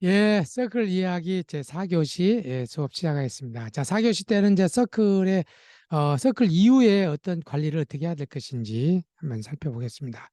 예, 서클 이야기 제 4교시 수업 시작하겠습니다. 자, 4교시 때는 이제 서클 이후에 어떤 관리를 어떻게 해야 될 것인지 한번 살펴보겠습니다.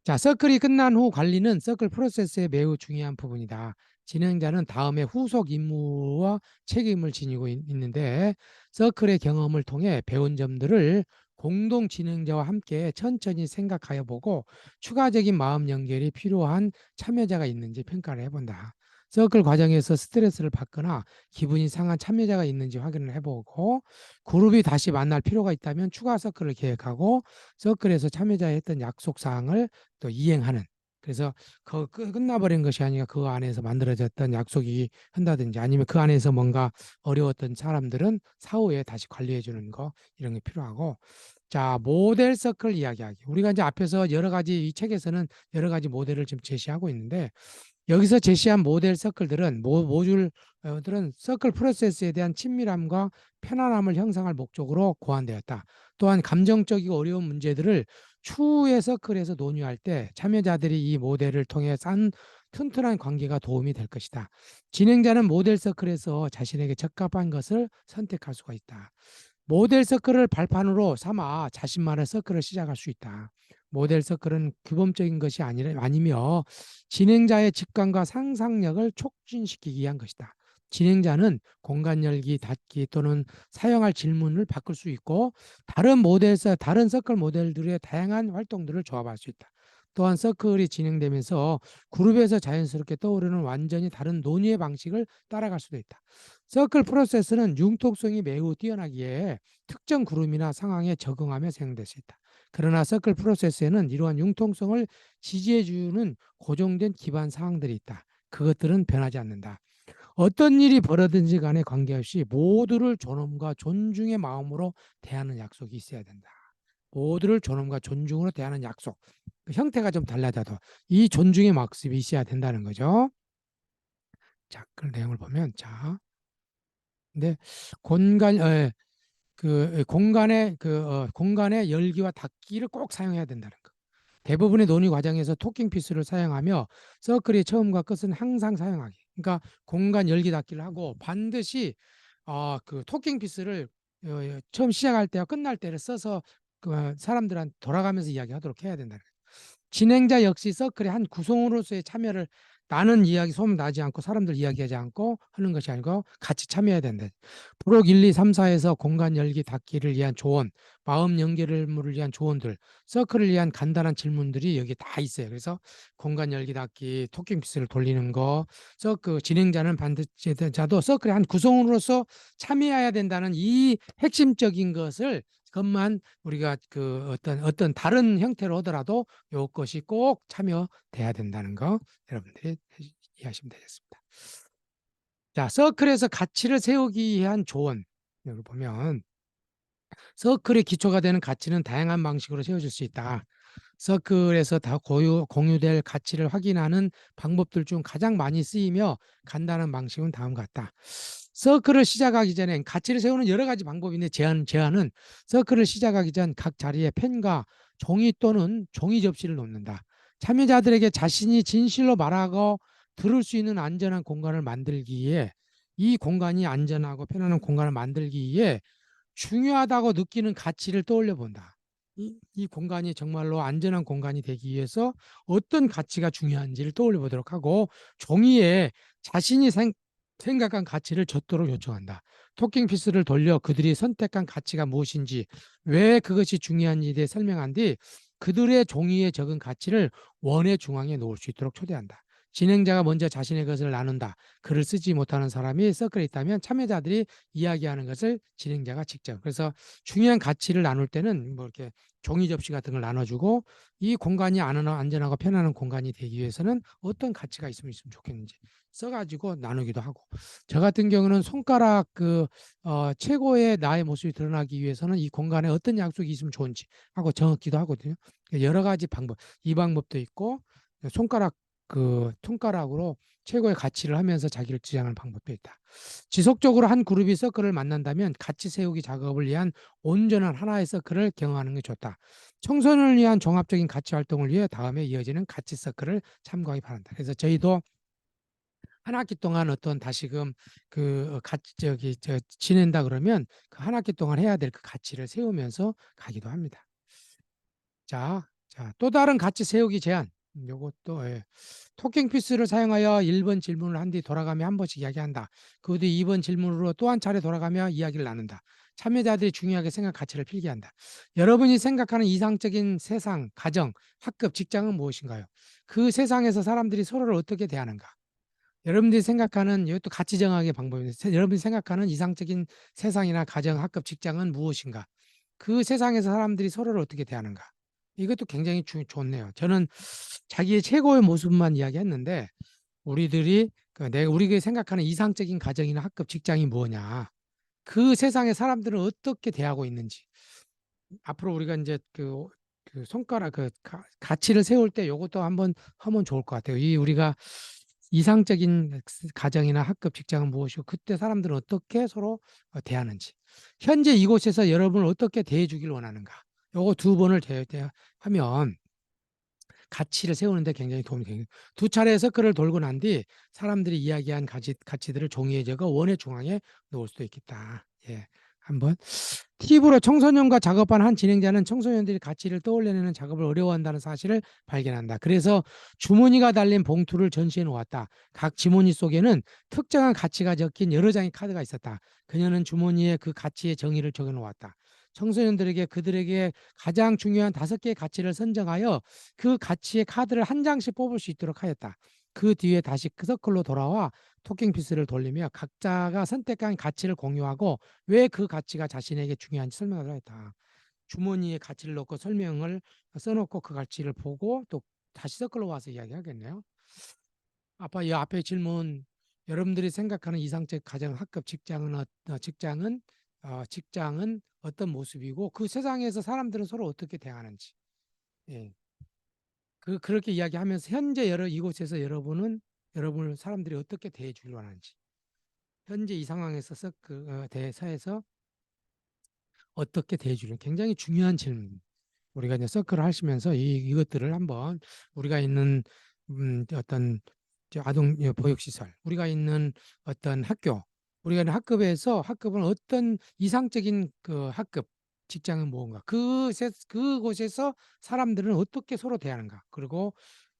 자, 서클이 끝난 후 관리는 서클 프로세스의 매우 중요한 부분이다. 진행자는 다음에 후속 임무와 책임을 지니고 있는데, 서클의 경험을 통해 배운 점들을 공동 진행자와 함께 천천히 생각하여 보고 추가적인 마음 연결이 필요한 참여자가 있는지 평가를 해본다. 서클 과정에서 스트레스를 받거나 기분이 상한 참여자가 있는지 확인을 해보고, 그룹이 다시 만날 필요가 있다면 추가 서클을 계획하고, 서클에서 참여자의 했던 약속 사항을 또 이행하는. 그래서 끝나버린 것이 아니라 그 안에서 만들어졌던 약속이 한다든지, 아니면 그 안에서 뭔가 어려웠던 사람들은 사후에 다시 관리해 주는 거, 이런 게 필요하고. 자, 모델 서클 이야기하기. 우리가 이제 앞에서 여러 가지, 이 책에서는 여러 가지 모델을 지금 제시하고 있는데, 여기서 제시한 모델 서클들은 모듈들은 서클 프로세스에 대한 친밀함과 편안함을 형성할 목적으로 고안되었다. 또한 감정적이고 어려운 문제들을 추후의 서클에서 논의할 때 참여자들이 이 모델을 통해 쌓은 튼튼한 관계가 도움이 될 것이다. 진행자는 모델 서클에서 자신에게 적합한 것을 선택할 수가 있다. 모델 서클을 발판으로 삼아 자신만의 서클을 시작할 수 있다. 모델 서클은 규범적인 것이 아니며 진행자의 직관과 상상력을 촉진시키기 위한 것이다. 진행자는 공간 열기, 닫기 또는 사용할 질문을 바꿀 수 있고, 다른 서클 모델들의 다양한 활동들을 조합할 수 있다. 또한 서클이 진행되면서 그룹에서 자연스럽게 떠오르는 완전히 다른 논의의 방식을 따라갈 수도 있다. 서클 프로세스는 융통성이 매우 뛰어나기에 특정 그룹이나 상황에 적응하며 사용될 수 있다. 그러나 서클 프로세스에는 이러한 융통성을 지지해주는 고정된 기반 사항들이 있다. 그것들은 변하지 않는다. 어떤 일이 벌어든지 간에 관계없이 모두를 존엄과 존중의 마음으로 대하는 약속이 있어야 된다. 모두를 존엄과 존중으로 대하는 약속. 그 형태가 좀 달라져도 이 존중의 학습이 있어야 된다는 거죠. 자, 그 내용을 보면, 자, 근데 공간, 공간의 열기와 닫기를 꼭 사용해야 된다는 거. 대부분의 논의 과정에서 토킹 피스를 사용하며 서클의 처음과 끝은 항상 사용하기. 그러니까 공간 열기 닫기를 하고 반드시 그 토킹 피스를 처음 시작할 때와 끝날 때를 써서 그 사람들한테 돌아가면서 이야기하도록 해야 된다. 진행자 역시 서클의 한 구성으로서의 참여를, 나는 이야기 소문 나지 않고 사람들 이야기하지 않고 하는 것이 아니고 같이 참여해야 된다. 부록 1, 2, 3, 4에서 공간 열기 닫기를 위한 조언, 마음 연결을 위한 조언들, 서클을 위한 간단한 질문들이 여기 다 있어요. 그래서 공간 열기 닫기, 토킹 피스를 돌리는 거, 그 진행자는 반드시 자도 서클의 한 구성으로서 참여해야 된다는 이 핵심적인 것만 우리가 그 어떤 다른 형태로 하더라도 요것이 꼭 참여돼야 된다는 거 여러분들이 이해하시면 되겠습니다. 자, 서클에서 가치를 세우기 위한 조언. 여기 보면 서클의 기초가 되는 가치는 다양한 방식으로 세워질 수 있다. 서클에서 다 공유될 가치를 확인하는 방법들 중 가장 많이 쓰이며 간단한 방식은 다음과 같다. 서클을 시작하기 전에 가치를 세우는 여러 가지 방법인데, 제안은 서클을 시작하기 전 각 자리에 펜과 종이 또는 종이 접시를 놓는다. 참여자들에게 자신이 진실로 말하고 들을 수 있는 안전한 공간을 만들기 위해, 이 공간이 안전하고 편안한 공간을 만들기 위해 중요하다고 느끼는 가치를 떠올려 본다. 이 공간이 정말로 안전한 공간이 되기 위해서 어떤 가치가 중요한지를 떠올려 보도록 하고, 종이에 자신이 생각한 가치를 적도록 요청한다. 토킹 피스를 돌려 그들이 선택한 가치가 무엇인지, 왜 그것이 중요한지에 대해 설명한 뒤 그들의 종이에 적은 가치를 원의 중앙에 놓을 수 있도록 초대한다. 진행자가 먼저 자신의 것을 나눈다. 글을 쓰지 못하는 사람이 서클에 있다면 참여자들이 이야기하는 것을 진행자가 직접. 그래서 중요한 가치를 나눌 때는 뭐 이렇게 종이 접시 같은 걸 나눠주고, 이 공간이 안전하고 편안한 공간이 되기 위해서는 어떤 가치가 있으면 좋겠는지 써가지고 나누기도 하고. 저 같은 경우는 손가락 최고의 나의 모습이 드러나기 위해서는 이 공간에 어떤 약속이 있으면 좋은지 하고 정하기도 하거든요. 여러 가지 방법, 이 방법도 있고, 손가락으로 최고의 가치를 하면서 자기를 지향하는 방법도 있다. 지속적으로 한 그룹이 서클을 만난다면 가치 세우기 작업을 위한 온전한 하나의 서클을 경험하는 게 좋다. 청소년을 위한 종합적인 가치 활동을 위해 다음에 이어지는 가치 서클을 참고하기 바란다. 그래서 저희도 한 학기 동안 어떤 다시금 같이 지낸다 그러면 그 한 학기 동안 해야 될 그 가치를 세우면서 가기도 합니다. 또 다른 가치 세우기 제안. 요것도 예. 토킹 피스를 사용하여 1번 질문을 한 뒤 돌아가며 한 번씩 이야기한다. 그 뒤 2번 질문으로 또 한 차례 돌아가며 이야기를 나눈다. 참여자들이 중요하게 생각 가치를 필기한다. 여러분이 생각하는 이상적인 세상, 가정, 학급, 직장은 무엇인가요? 그 세상에서 사람들이 서로를 어떻게 대하는가? 여러분들이 생각하는 이것도 가치 정학의 방법입니다. 여러분이 생각하는 이상적인 세상이나 가정, 학급, 직장은 무엇인가? 그 세상에서 사람들이 서로를 어떻게 대하는가? 이것도 굉장히 좋네요. 저는 자기의 최고의 모습만 이야기했는데 우리가 생각하는 이상적인 가정이나 학급, 직장이 뭐냐? 그 세상의 사람들은 어떻게 대하고 있는지 앞으로 우리가 이제 그 손가락 가치를 세울 때 이것도 한번 하면 좋을 것 같아요. 이 우리가 이상적인 가정이나 학급 직장은 무엇이고 그때 사람들은 어떻게 서로 대하는지 현재 이곳에서 여러분을 어떻게 대해 주길 원하는가 요거 두 번을 하면 가치를 세우는데 굉장히 도움이 됩니다. 두 차례 서클을 돌고 난 뒤 사람들이 이야기한 가치들을 종이에 적어 원의 중앙에 놓을 수도 있겠다. 예, 한번 팁으로 청소년과 작업한 한 진행자는 청소년들이 가치를 떠올려내는 작업을 어려워한다는 사실을 발견한다. 그래서 주머니가 달린 봉투를 전시해 놓았다. 각 지문이 속에는 특정한 가치가 적힌 여러 장의 카드가 있었다. 그녀는 주머니에 그 가치의 정의를 적어 놓았다. 청소년들에게 그들에게 가장 중요한 5개의 가치를 선정하여 그 가치의 카드를 한 장씩 뽑을 수 있도록 하였다. 그 뒤에 다시 그 서클로 돌아와 토킹 피스를 돌리며 각자가 선택한 가치를 공유하고 왜 그 가치가 자신에게 중요한지 설명을 했다. 주머니에 가치를 넣고 설명을 써놓고 그 가치를 보고 또 다시 서클로 와서 이야기하겠네요. 이 앞에 질문 여러분들이 생각하는 이상적 가정 학급 직장은 어떤 모습이고 그 세상에서 사람들은 서로 어떻게 대하는지 예. 그렇게 이야기하면서 현재 이곳에서 여러분을 사람들이 어떻게 대해 주길 원하는지 현재 이 상황에서 대사에서 어떻게 대해 주는 굉장히 중요한 질문. 우리가 이제 서클을 하시면서 이것들을 한번 우리가 있는 어떤 아동 보육시설, 우리가 있는 어떤 학교, 우리가 있는 학급은 어떤 이상적인 그 학급, 직장은 무언가, 그곳에서 사람들은 어떻게 서로 대하는가, 그리고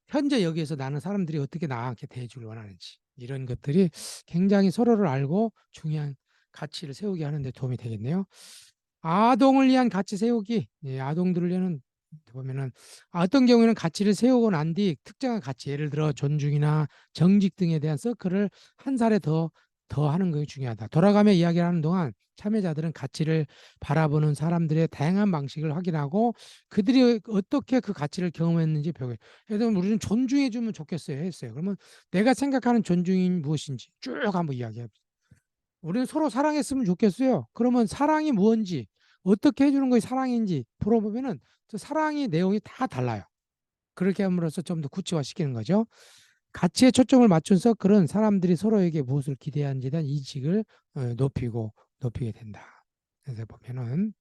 현재 여기에서 나는 사람들이 어떻게 나한테 대해주길 원하는지 이런 것들이 굉장히 서로를 알고 중요한 가치를 세우게 하는 데 도움이 되겠네요. 아동을 위한 가치 세우기. 예, 아동들을 위한 보면은 어떤 경우에는 가치를 세우고 난 뒤 특정한 가치, 예를 들어 존중이나 정직 등에 대한 서클을 한 살에 더 하는 것이 중요하다. 돌아가며 이야기를 하는 동안 참여자들은 가치를 바라보는 사람들의 다양한 방식을 확인하고 그들이 어떻게 그 가치를 경험했는지 배우게. 예를 들면 우리는 존중해 주면 좋겠어요 했어요. 그러면 내가 생각하는 존중이 무엇인지 쭉 한번 이야기해. 우리는 서로 사랑했으면 좋겠어요. 그러면 사랑이 무엇인지 어떻게 해주는 것이 사랑인지 물어보면은 저 사랑의 내용이 다 달라요. 그렇게 함으로써 좀 더 구체화시키는 거죠. 가치에 초점을 맞춘 서클은 사람들이 서로에게 무엇을 기대하는지에 대한 인식을 높이게 된다. 그래서 보면은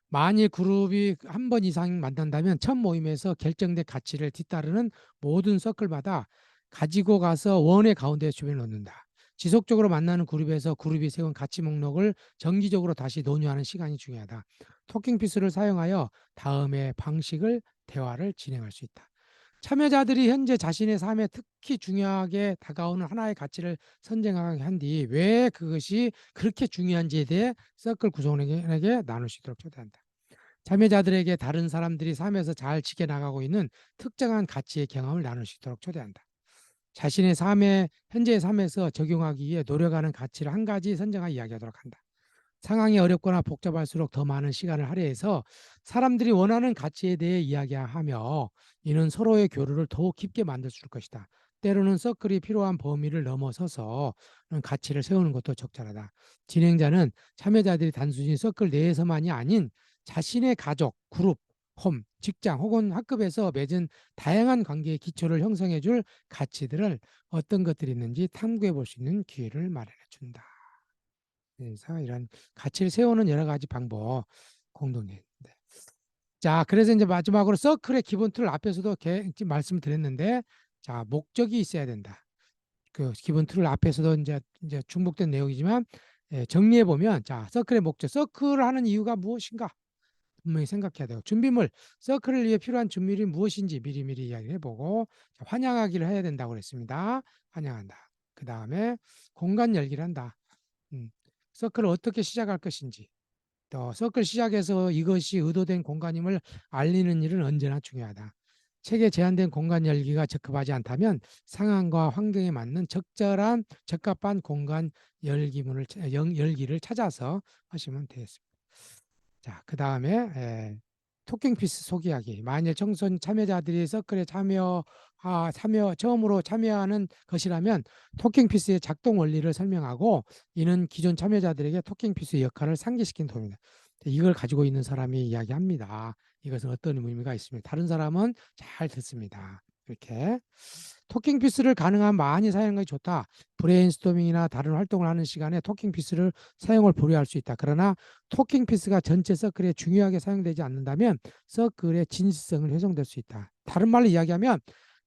만일 그룹이 한 번 이상 만난다면 첫 모임에서 결정된 가치를 뒤따르는 모든 서클마다 가지고 가서 원의 가운데 주변에 놓는다. 지속적으로 만나는 그룹에서 그룹이 세운 가치 목록을 정기적으로 다시 논의하는 시간이 중요하다. 토킹 피스를 사용하여 다음의 방식을 대화를 진행할 수 있다. 참여자들이 현재 자신의 삶에 특히 중요하게 다가오는 하나의 가치를 선정하게 한 뒤 왜 그것이 그렇게 중요한지에 대해 서클 구성원에게 나눌 수 있도록 초대한다. 참여자들에게 다른 사람들이 삶에서 잘 지켜나가고 있는 특정한 가치의 경험을 나눌 수 있도록 초대한다. 자신의 현재의 삶에서 적용하기 위해 노력하는 가치를 한 가지 선정하여 이야기하도록 한다. 상황이 어렵거나 복잡할수록 더 많은 시간을 할애해서 사람들이 원하는 가치에 대해 이야기하며 이는 서로의 교류를 더욱 깊게 만들 수 있을 것이다. 때로는 서클이 필요한 범위를 넘어서서 가치를 세우는 것도 적절하다. 진행자는 참여자들이 단순히 서클 내에서만이 아닌 자신의 가족, 그룹, 홈, 직장 혹은 학급에서 맺은 다양한 관계의 기초를 형성해 줄 가치들을 어떤 것들이 있는지 탐구해 볼 수 있는 기회를 마련해 준다. 그래서 이런 가치를 세우는 여러 가지 방법 공동해. 네. 자, 그래서 이제 마지막으로 서클의 기본 틀 앞에서도 말씀을 드렸는데, 자, 목적이 있어야 된다. 그 기본 틀을 앞에서도 이제 중복된 내용이지만 정리해 보면 자, 서클의 목적, 서클을 하는 이유가 무엇인가? 분명히 생각해야 돼요. 준비물, 서클을 위해 필요한 준비물이 무엇인지 미리미리 이야기를 해보고 자, 환영하기를 해야 된다고 그랬습니다. 환영한다. 그 다음에 공간 열기를 한다. 서클을 어떻게 시작할 것인지 또 서클 시작에서 이것이 의도된 공간임을 알리는 일은 언제나 중요하다. 책에 제한된 공간 열기가 적합하지 않다면 상황과 환경에 맞는 적절한 적합한 공간 열기를 찾아서 하시면 되겠습니다. 자, 그 다음에 토킹 피스 소개하기. 만일 청소년 참여자들이 서클에 처음으로 참여하는 것이라면 토킹 피스의 작동 원리를 설명하고 이는 기존 참여자들에게 토킹 피스의 역할을 상기시킨 도입니다. 이걸 가지고 있는 사람이 이야기합니다. 이것은 어떤 의미가 있습니다. 다른 사람은 잘 듣습니다. 이렇게 토킹 피스를 가능한 많이 사용하는 것이 좋다. 브레인스토밍이나 다른 활동을 하는 시간에 토킹 피스를 사용을 보류할 수 있다. 그러나 토킹 피스가 전체 서클에 중요하게 사용되지 않는다면 서클의 진실성을 훼손될 수 있다. 다른 말로 이야기하면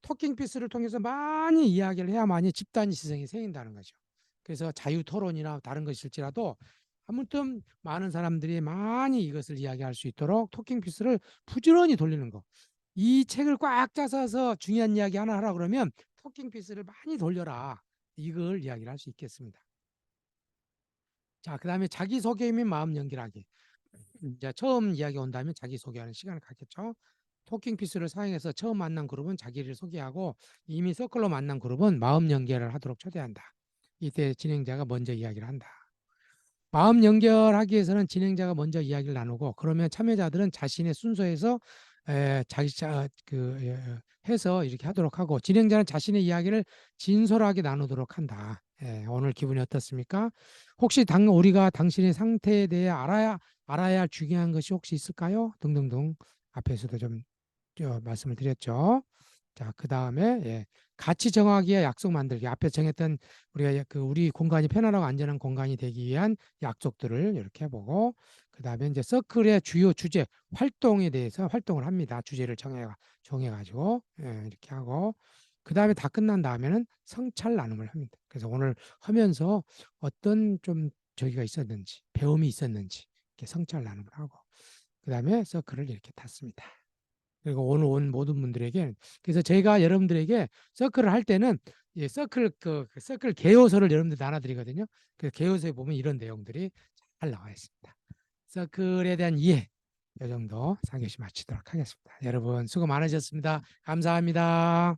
토킹 피스를 통해서 많이 이야기를 해야만이 집단 지성이 생긴다는 거죠. 그래서 자유 토론이나 다른 것일지라도 아무튼 많은 사람들이 많이 이것을 이야기할 수 있도록 토킹 피스를 부지런히 돌리는 거. 이 책을 꽉 짜서 중요한 이야기 하나 하라 그러면 토킹 피스를 많이 돌려라. 이걸 이야기를 할 수 있겠습니다. 자, 그 다음에 자기소개 및 마음 연결하기. 이제 처음 이야기 온다면 자기소개하는 시간을 갖겠죠. 토킹 피스를 사용해서 처음 만난 그룹은 자기를 소개하고 이미 서클로 만난 그룹은 마음 연결을 하도록 초대한다. 이때 진행자가 먼저 이야기를 한다. 마음 연결하기 위해서는 진행자가 먼저 이야기를 나누고 그러면 참여자들은 자신의 순서에서 자기 해서 이렇게 하도록 하고 진행자는 자신의 이야기를 진솔하게 나누도록 한다. 오늘 기분이 어떻습니까? 혹시 우리가 당신의 상태에 대해 알아야 할 중요한 것이 혹시 있을까요? 등등등 앞에서도 좀 말씀을 드렸죠. 자, 그 다음에 가치 정하기와 약속 만들기. 앞에 정했던 우리가 우리 공간이 편안하고 안전한 공간이 되기 위한 약속들을 이렇게 해보고 그 다음에 이제 서클의 주요 주제 활동에 대해서 활동을 합니다. 주제를 정해가지고 이렇게 하고 그 다음에 다 끝난 다음에는 성찰 나눔을 합니다. 그래서 오늘 하면서 어떤 좀 저기가 있었는지 배움이 있었는지 이렇게 성찰 나눔을 하고 그 다음에 서클을 이렇게 탔습니다. 그리고 오늘 온 모든 분들에게 그래서 제가 여러분들에게 서클을 할 때는 그 서클 개요서를 여러분들 나눠드리거든요. 그 개요서에 보면 이런 내용들이 잘 나와 있습니다. 서클에 대한 이해 이 정도 3교시 마치도록 하겠습니다. 여러분 수고 많으셨습니다. 감사합니다.